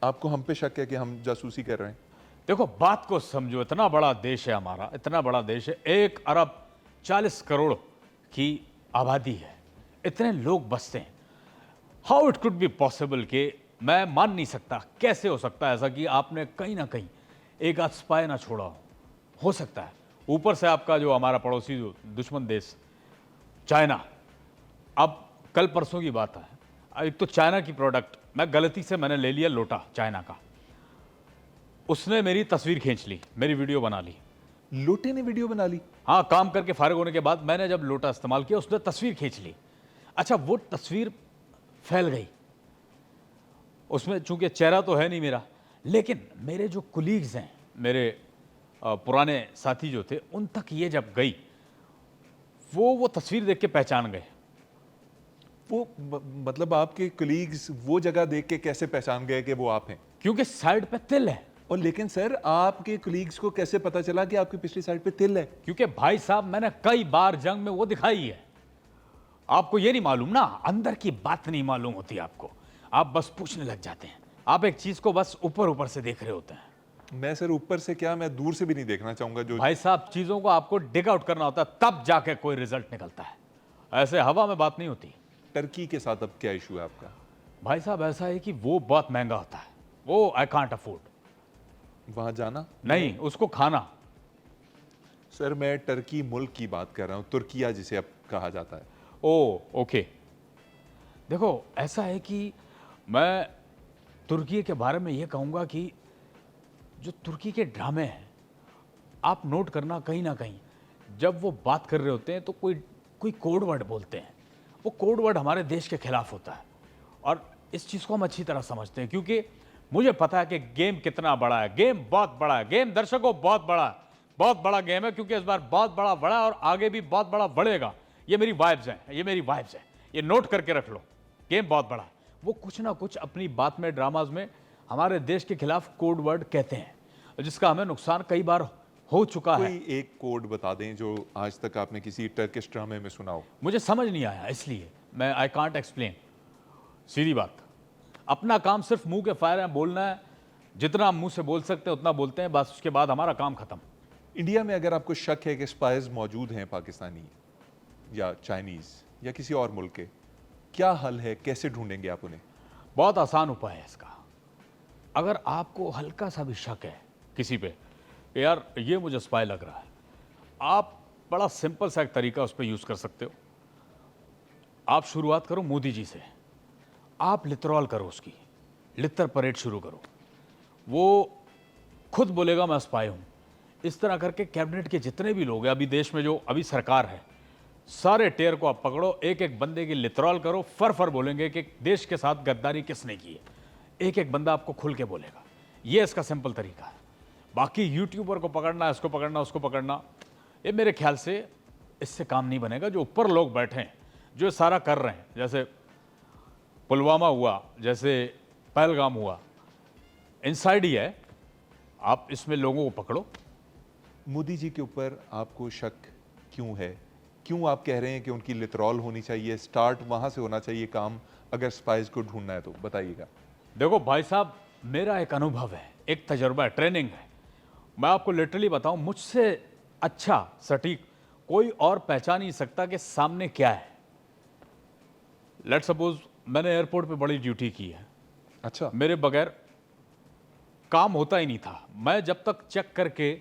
आपको हम पे शक है कि हम जासूसी कर रहे हैं? देखो, बात को समझो, इतना बड़ा देश है हमारा, इतना बड़ा देश है, 1 अरब 40 करोड़ की आबादी है, इतने लोग बसते हैं। How it could be possible कि मैं मान नहीं सकता, कैसे हो सकता है ऐसा कि आपने कहीं ना कहीं एक आध स्पाई ना छोड़ा हो सकता है। ऊपर से आपका जो हमारा पड़ोसी जो दुश्मन देश चाइना, अब कल परसों की बात है, एक तो चाइना की प्रोडक्ट मैं गलती से मैंने ले लिया लोटा चाइना का, उसने मेरी तस्वीर खींच ली, मेरी वीडियो बना ली। लोटे ने वीडियो बना ली? हाँ, काम करके फारिग होने के बाद मैंने जब लोटा इस्तेमाल किया, उसने तस्वीर खींच ली। अच्छा, वो तस्वीर फैल गई, उसमें चूंकि चेहरा तो है नहीं मेरा, लेकिन मेरे जो कुलीग्स हैं, मेरे पुराने साथी जो थे, उन तक ये जब गई, वो तस्वीर देख के पहचान गए। वो मतलब आपके कलीग्स वो जगह देख के कैसे पहचान गए कि वो आप हैं? क्योंकि साइड पे तिल है। और लेकिन सर, आपके कलीग्स को कैसे पता चला कि आपकी पिछली साइड पे तिल है? क्योंकि भाई साहब, मैंने कई बार जंग में वो दिखाई है। आपको ये नहीं मालूम ना, अंदर की बात नहीं मालूम होती आपको, आप बस पूछने लग जाते हैं। आप एक चीज को बस ऊपर ऊपर से देख रहे होते हैं। मैं सर ऊपर से क्या, मैं दूर से भी नहीं देखना चाहूंगा। जो भाई साहब, चीजों को आपको डिग आउट करना होता है, तब जाके कोई रिजल्ट निकलता है, ऐसे हवा में बात नहीं होती। टर्की के साथ अब क्या इशू है आपका? भाई साहब, ऐसा है कि वो बहुत महंगा होता है, वो आई कांट अफोर्ड। वहां जाना नहीं, उसको खाना। सर, मैं टर्की मुल्क की बात कर रहा हूँ, तुर्किया जिसे अब कहा जाता है। ओ ओके, देखो ऐसा है कि मैं तुर्की के बारे में ये कहूँगा कि जो तुर्की के ड्रामे हैं, आप नोट करना, कहीं ना कहीं जब वो बात कर रहे होते हैं तो कोई कोई कोड वर्ड बोलते हैं, वो कोड वर्ड हमारे देश के खिलाफ होता है। और इस चीज़ को हम अच्छी तरह समझते हैं, क्योंकि मुझे पता है कि गेम कितना बड़ा है, गेम बहुत बड़ा है, गेम दर्शकों बहुत बड़ा है, बहुत बड़ा गेम है, क्योंकि इस बार बहुत बड़ा बढ़ा है और आगे भी बहुत बड़ा बढ़ेगा। ये मेरी वाइब्स हैं, ये मेरी वाइब्स हैं, ये नोट करके रख लो। गेम बहुत बड़ा है। वो कुछ ना कुछ अपनी बात में, ड्रामाज में हमारे देश के खिलाफ कोड वर्ड कहते हैं, जिसका हमें नुकसान कई बार हो चुका है। कोई एक कोड बता दें जो आज तक आपने किसी टर्किश ड्रामे में सुना हो। मुझे समझ नहीं आया, इसलिए मैं आई कांट एक्सप्लेन। सीधी बात, अपना काम सिर्फ मुंह के फायर है, बोलना है, जितना हम मुंह से बोल सकते हैं उतना बोलते हैं, बस उसके बाद हमारा काम खत्म। इंडिया में अगर आपको शक है कि स्पाइज मौजूद हैं, पाकिस्तानी या चाइनीज या किसी और मुल्क के, क्या हल है, कैसे ढूंढेंगे आप उन्हें? बहुत आसान उपाय है इसका। अगर आपको हल्का सा भी शक है किसी पे कि यार ये मुझे स्पाई लग रहा है, आप बड़ा सिंपल सा एक तरीका उस पर यूज कर सकते हो। आप शुरुआत करो मोदी जी से, आप लितरॉल करो, उसकी लितर परेड शुरू करो। वो खुद बोलेगा मैं स्पाई हूं। इस तरह करके कैबिनेट के जितने भी लोग हैं अभी देश में, जो अभी सरकार है, सारे टेयर को आप पकड़ो, एक एक बंदे की लितरॉल करो, फर फर बोलेंगे कि देश के साथ गद्दारी किसने की है। एक एक बंदा आपको खुल के बोलेगा। ये इसका सिंपल तरीका है। बाकी यूट्यूबर को पकड़ना, इसको पकड़ना, उसको पकड़ना, ये मेरे ख्याल से इससे काम नहीं बनेगा। जो ऊपर लोग बैठे हैं, जो ये सारा कर रहे हैं, जैसे पुलवामा हुआ, जैसे पहलगाम हुआ, इनसाइड ही है। आप इसमें लोगों को पकड़ो। मोदी जी के ऊपर आपको शक क्यों है? क्यों आप कह रहे हैं कि उनकी लितरॉल होनी चाहिए, स्टार्ट वहां से होना चाहिए काम, अगर स्पाइस को ढूंढना है तो बताइएगा। देखो भाई साहब, मेरा एक अनुभव है, एक तजर्बा है, ट्रेनिंग है। मैं आपको लिटरली बताऊं, मुझसे अच्छा सटीक कोई और पहचान नहीं सकता कि सामने क्या है। लेट सपोज मैंने एयरपोर्ट पे बड़ी ड्यूटी की है, अच्छा, मेरे बगैर काम होता ही नहीं था। मैं जब तक चेक करके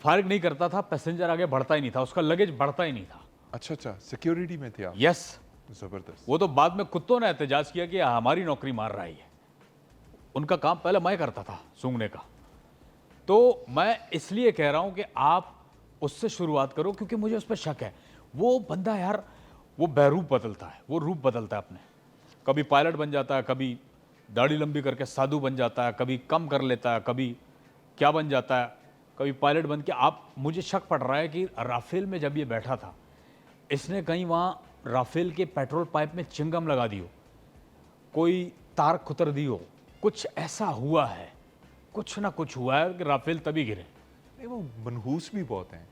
फारिग नहीं करता था, पैसेंजर आगे बढ़ता ही नहीं था, उसका लगेज बढ़ता ही नहीं था। अच्छा, अच्छा, सिक्योरिटी में थे आप? यस। जबरदस्त। वो तो बाद में कुत्तों ने एहतजाज किया कि हमारी नौकरी मार रही है। उनका काम पहले मैं करता था, सूंघने का। तो मैं इसलिए कह रहा हूं कि आप उससे शुरुआत करो, क्योंकि मुझे उस पर शक है। वो बंदा यार, वो बहरूप बदलता है, वो रूप बदलता है अपने। कभी पायलट बन जाता है, कभी दाढ़ी लंबी करके साधु बन जाता है, कभी कम कर लेता है, कभी क्या बन जाता है, कभी पायलट बन के। आप, मुझे शक पड़ रहा है कि राफेल में जब ये बैठा था, इसने कहीं वहाँ राफेल के पेट्रोल पाइप में चिंगम लगा दी हो, कोई तार खुतर दी हो, कुछ ऐसा हुआ है, कुछ ना कुछ हुआ है कि राफेल तभी गिरे। नहीं, वो मनहूस भी बहुत हैं।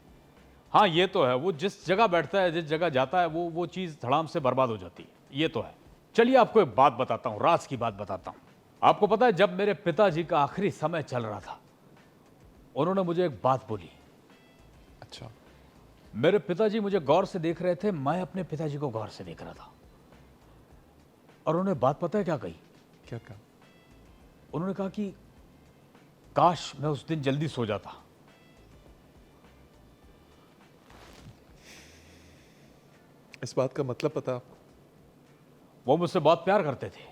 हाँ ये तो है, वो जिस जगह बैठता है, जिस जगह जाता है, वो चीज़ धड़ाम से बर्बाद हो जाती है, ये तो है। चलिए आपको एक बात बताता हूँ, राज की बात बताता हूँ। आपको पता है, जब मेरे पिताजी का आखिरी समय चल रहा था, उन्होंने मुझे एक बात बोली। अच्छा। मेरे पिताजी मुझे गौर से देख रहे थे, मैं अपने पिताजी को गौर से देख रहा था, और उन्होंने बात पता है क्या कही? क्या कहा? उन्होंने कहा कि काश मैं उस दिन जल्दी सो जाता। इस बात का मतलब पता आपको? वो मुझसे बहुत प्यार करते थे।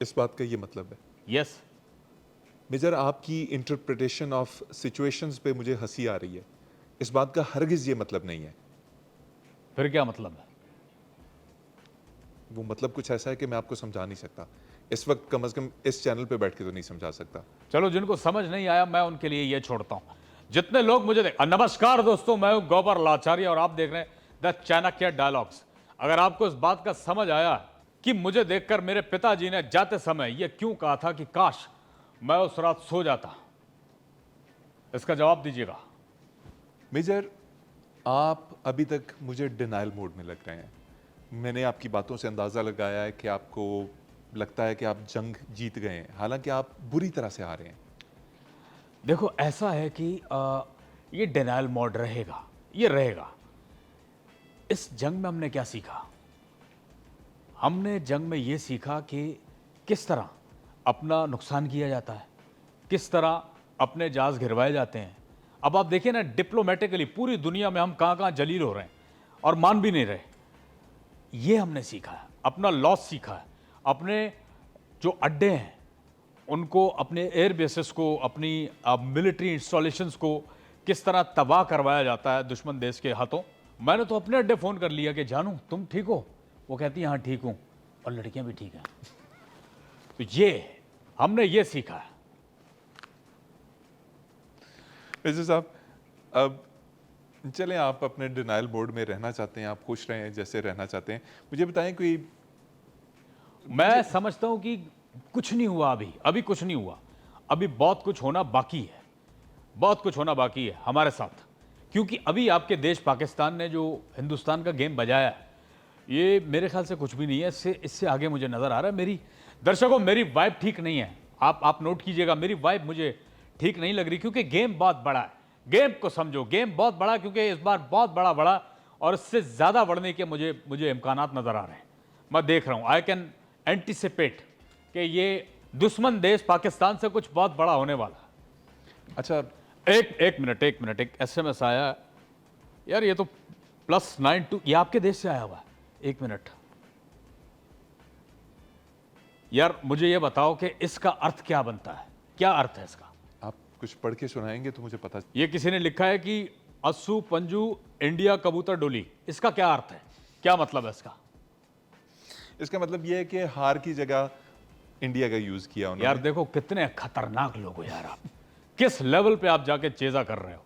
इस बात का ये मतलब है? यस। मेजर, आपकी इंटरप्रिटेशन ऑफ सिचुएशंस पे मुझे हंसी आ रही है। इस बात का हरगिज ये मतलब नहीं है। फिर क्या मतलब है? वो मतलब कुछ ऐसा है कि मैं आपको समझा नहीं सकता। इस वक्त कम से कम इस चैनल पे बैठ के तो नहीं समझा सकता। चलो, जिनको समझ नहीं आया मैं उनके लिए ये छोड़ता हूं। जितने लोग मुझे नमस्कार दोस्तों, मैं हूं गौबर लाचार्य और आप देख रहे हैं द चाणक्य डायलॉग्स। अगर आपको इस बात का समझ आया कि मुझे देखकर मेरे पिताजी ने जाते समय ये क्यों कहा था कि काश मैं उस रात सो जाता, इसका जवाब दीजिएगा। मेजर, आप अभी तक मुझे डिनायल मोड में लग रहे हैं। मैंने आपकी बातों से अंदाजा लगाया है कि आपको लगता है कि आप जंग जीत गए हैं, हालांकि आप बुरी तरह से हारे हैं। देखो, ऐसा है कि ये डिनायल मोड रहेगा, ये रहेगा। इस जंग में हमने क्या सीखा? हमने जंग में ये सीखा कि किस तरह अपना नुकसान किया जाता है, किस तरह अपने जहाज गिरवाए जाते हैं। अब आप देखिए ना, डिप्लोमेटिकली पूरी दुनिया में हम कहाँ कहाँ जलील हो रहे हैं और मान भी नहीं रहे। ये हमने सीखा है, अपना लॉस सीखा है। अपने जो अड्डे हैं उनको, अपने एयर बेसिस को, अपनी मिलिट्री इंस्टॉलेशंस को किस तरह तबाह करवाया जाता है दुश्मन देश के हाथों। मैंने तो अपने अड्डे फ़ोन कर लिया कि जानू तुम ठीक हो? वो कहती है हाँ ठीक हूँ, और लड़कियां भी ठीक हैं। तो ये हमने ये सीखा है। मेजर साहब, अब चलें, आप अपने डिनायल मोड में रहना चाहते हैं, आप खुश रहें जैसे रहना चाहते हैं। मुझे बताएं, कोई मैं समझता हूं कि कुछ नहीं हुआ, अभी कुछ नहीं हुआ। अभी बहुत कुछ होना बाकी है, बहुत कुछ होना बाकी है हमारे साथ। क्योंकि अभी आपके देश पाकिस्तान ने जो हिंदुस्तान का गेम बजाया है, ये मेरे ख्याल से कुछ भी नहीं है। इससे आगे मुझे नजर आ रहा है। मेरी दर्शकों, मेरी वाइब ठीक नहीं है। आप नोट कीजिएगा, मेरी वाइब मुझे ठीक नहीं लग रही, क्योंकि गेम बहुत बड़ा है। गेम को समझो, गेम बहुत बड़ा, क्योंकि इस बार बहुत बड़ा और इससे ज्यादा बढ़ने के मुझे इम्कानात नजर आ रहे हैं। मैं देख रहा हूं, आई कैन एंटिसिपेट कि ये दुश्मन देश पाकिस्तान से कुछ बहुत बड़ा होने वाला है। अच्छा, एक मिनट, एक SMS आया यार, ये तो +92, ये आपके देश से आया हुआ है। एक मिनट यार, मुझे ये बताओ कि इसका अर्थ क्या बनता है? क्या अर्थ है इसका? आप कुछ पढ़ के सुनाएंगे तो मुझे पता। ये किसी ने लिखा है कि अस्सू पंजू इंडिया कबूतर डोली। इसका क्या अर्थ है? क्या मतलब है इसका? इसका मतलब ये है कि हार की जगह इंडिया का यूज किया उन्होंने। यार देखो, कितने खतरनाक लोग हो यार आप। किस लेवल पे आप जाके चेजा कर रहे हो।